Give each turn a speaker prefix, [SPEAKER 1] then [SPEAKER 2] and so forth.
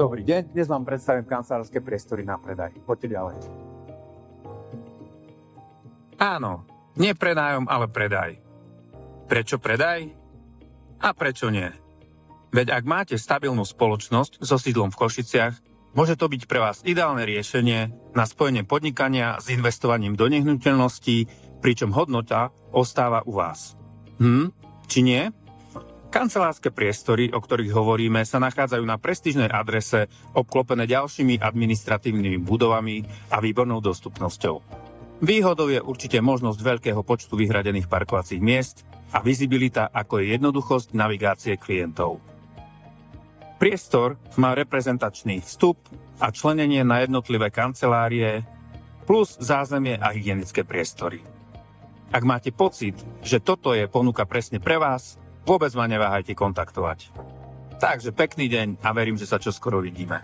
[SPEAKER 1] Dobrý deň, dnes vám predstavím kancelárske priestory na predaj. Poďte ďalej.
[SPEAKER 2] Áno, nie prenájom, ale predaj. Prečo predaj? A prečo nie? Veď ak máte stabilnú spoločnosť so sídlom v Košiciach, môže to byť pre vás ideálne riešenie na spojenie podnikania s investovaním do nehnuteľností, pričom hodnota ostáva u vás. Či nie? Kancelárske priestory, o ktorých hovoríme, sa nachádzajú na prestížnej adrese, obklopené ďalšími administratívnymi budovami a výbornou dostupnosťou. Výhodou je určite možnosť veľkého počtu vyhradených parkovacích miest a vizibilita, ako je jednoduchosť navigácie klientov. Priestor má reprezentačný vstup a členenie na jednotlivé kancelárie plus zázemie a hygienické priestory. Ak máte pocit, že toto je ponuka presne pre vás, vôbec ma neváhajte kontaktovať. Takže pekný deň a verím, že sa čoskoro vidíme.